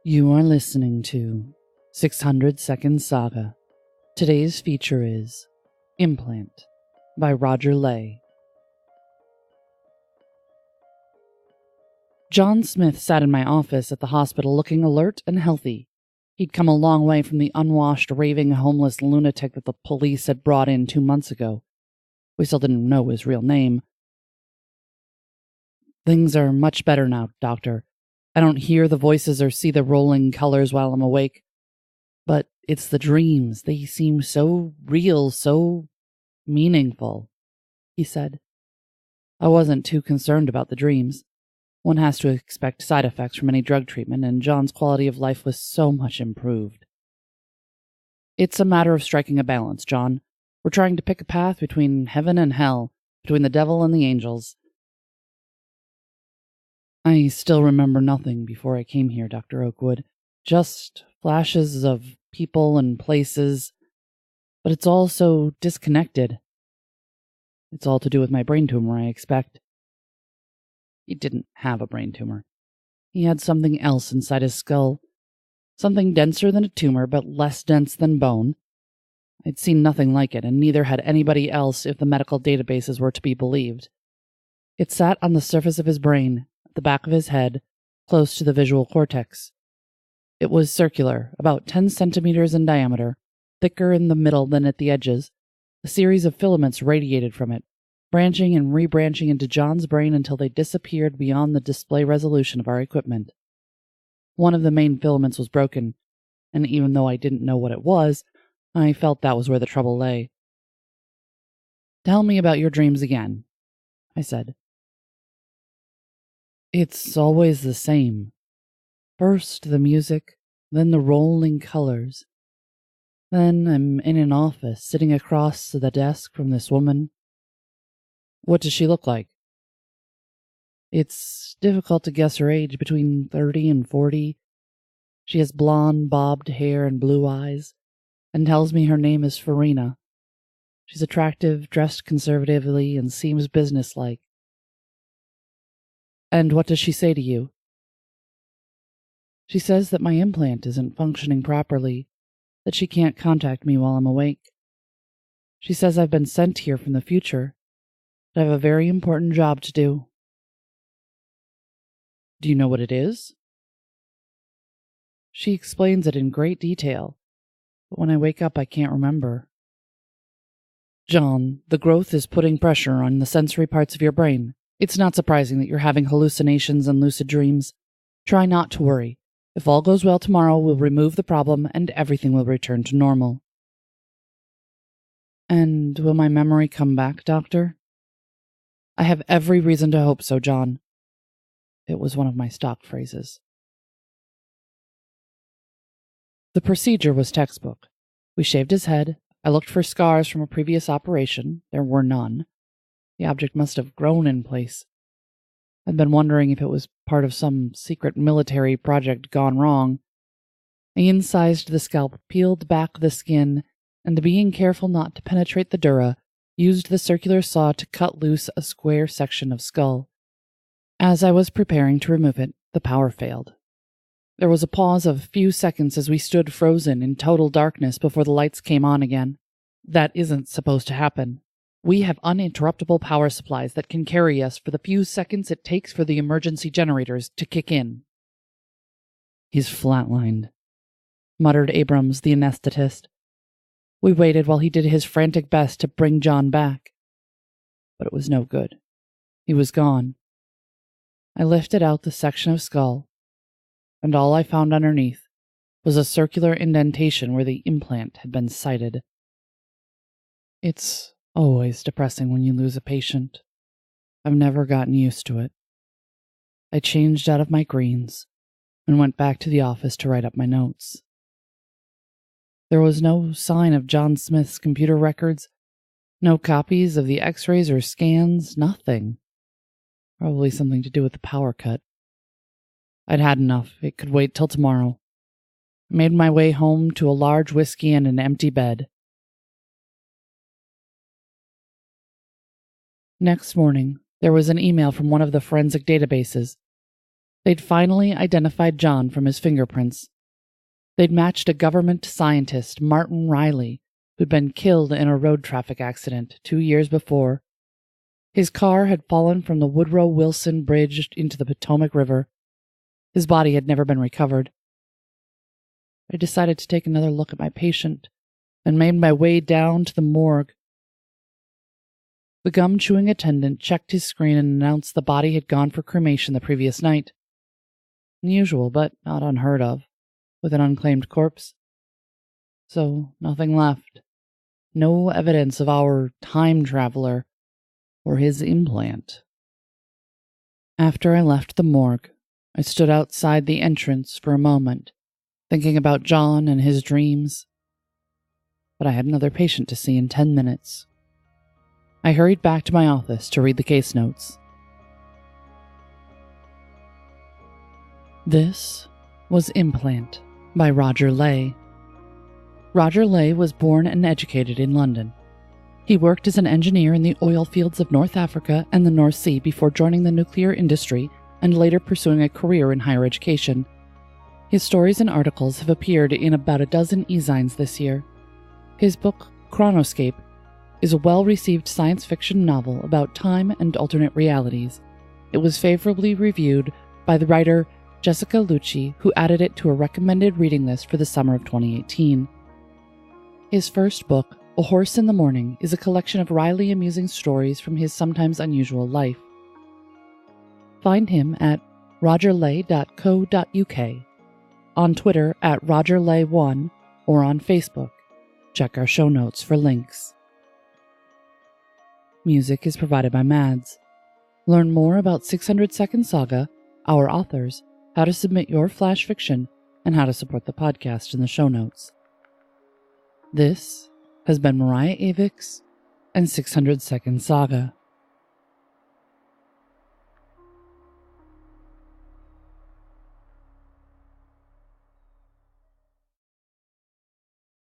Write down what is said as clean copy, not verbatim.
You are listening to 600 Saga. Today's feature is Implant by wryly. John Smith sat in my office at the hospital looking alert and healthy. He'd come a long way from the unwashed, raving, homeless lunatic that the police had brought in 2 months ago. We still didn't know his real name. Things are much better now, Doctor. I don't hear the voices or see the rolling colors while I'm awake. But it's the dreams. They seem so real, so meaningful, he said. I wasn't too concerned about the dreams. One has to expect side effects from any drug treatment, and John's quality of life was so much improved. It's a matter of striking a balance, John. We're trying to pick a path between heaven and hell, between the devil and the angels. I still remember nothing before I came here, Dr. Oakwood. Just flashes of people and places, but it's all so disconnected. It's all to do with my brain tumor, I expect. He didn't have a brain tumor. He had something else inside his skull. Something denser than a tumor, but less dense than bone. I'd seen nothing like it, and neither had anybody else if the medical databases were to be believed. It sat on the surface of his brain, at the back of his head, close to the visual cortex. It was circular, about 10 centimeters in diameter, thicker in the middle than at the edges. A series of filaments radiated from it, branching and rebranching into John's brain until they disappeared beyond the display resolution of our equipment. One of the main filaments was broken, and even though I didn't know what it was, I felt that was where the trouble lay. Tell me about your dreams again, I said. It's always the same. First the music, then the rolling colors. Then I'm in an office, sitting across the desk from this woman. What does she look like? It's difficult to guess her age, between 30 and 40. She has blonde, bobbed hair and blue eyes, and tells me her name is Farina. She's attractive, dressed conservatively, and seems businesslike. And what does she say to you? She says that my implant isn't functioning properly, that she can't contact me while I'm awake. She says I've been sent here from the future, that I have a very important job to do. Do you know what it is? She explains it in great detail, but when I wake up I can't remember. John, the growth is putting pressure on the sensory parts of your brain. It's not surprising that you're having hallucinations and lucid dreams. Try not to worry. If all goes well tomorrow, we'll remove the problem and everything will return to normal. And will my memory come back, Doctor? I have every reason to hope so, John. It was one of my stock phrases. The procedure was textbook. We shaved his head. I looked for scars from a previous operation. There were none. The object must have grown in place. I'd been wondering if it was part of some secret military project gone wrong. I incised the scalp, peeled back the skin, and being careful not to penetrate the dura, used the circular saw to cut loose a square section of skull. As I was preparing to remove it, the power failed. There was a pause of a few seconds as we stood frozen in total darkness before the lights came on again. That isn't supposed to happen. We have uninterruptible power supplies that can carry us for the few seconds it takes for the emergency generators to kick in. He's flatlined, muttered Abrams, the anesthetist. We waited while he did his frantic best to bring John back. But it was no good. He was gone. I lifted out the section of skull, and all I found underneath was a circular indentation where the implant had been sited. It's always depressing when you lose a patient. I've never gotten used to it. I changed out of my greens and went back to the office to write up my notes. There was no sign of John Smith's computer records, no copies of the x-rays or scans, nothing. Probably something to do with the power cut. I'd had enough. It could wait till tomorrow. I made my way home to a large whiskey and an empty bed. Next morning, there was an email from one of the forensic databases. They'd finally identified John from his fingerprints. They'd matched a government scientist, Martin Wryly, who'd been killed in a road traffic accident 2 years before. His car had fallen from the Woodrow Wilson Bridge into the Potomac River. His body had never been recovered. I decided to take another look at my patient and made my way down to the morgue. The gum-chewing attendant checked his screen and announced the body had gone for cremation the previous night. Unusual, but not unheard of, with an unclaimed corpse. So nothing left. No evidence of our time traveler or his implant. After I left the morgue, I stood outside the entrance for a moment, thinking about John and his dreams. But I had another patient to see in 10 minutes. I hurried back to my office to read the case notes. This was Implant by Roger Ley. Roger Ley was born and educated in London. He worked as an engineer in the oil fields of North Africa and the North Sea before joining the nuclear industry and later pursuing a career in higher education. His stories and articles have appeared in about a dozen ezines this year. His book, Chronoscape, is a well-received science fiction novel about time and alternate realities. It was favorably reviewed by the writer Jessica Lucci, who added it to a recommended reading list for the summer of 2018. His first book, A Horse in the Morning, is a collection of wryly amusing stories from his sometimes unusual life. Find him at rogerley.co.uk, on Twitter at rogerley1, or on Facebook. Check our show notes for links. Music is provided by Mads. Learn more about 600 Second Saga, our authors, how to submit your flash fiction, and how to support the podcast in the show notes. This has been Mariah Avix and 600 Second Saga.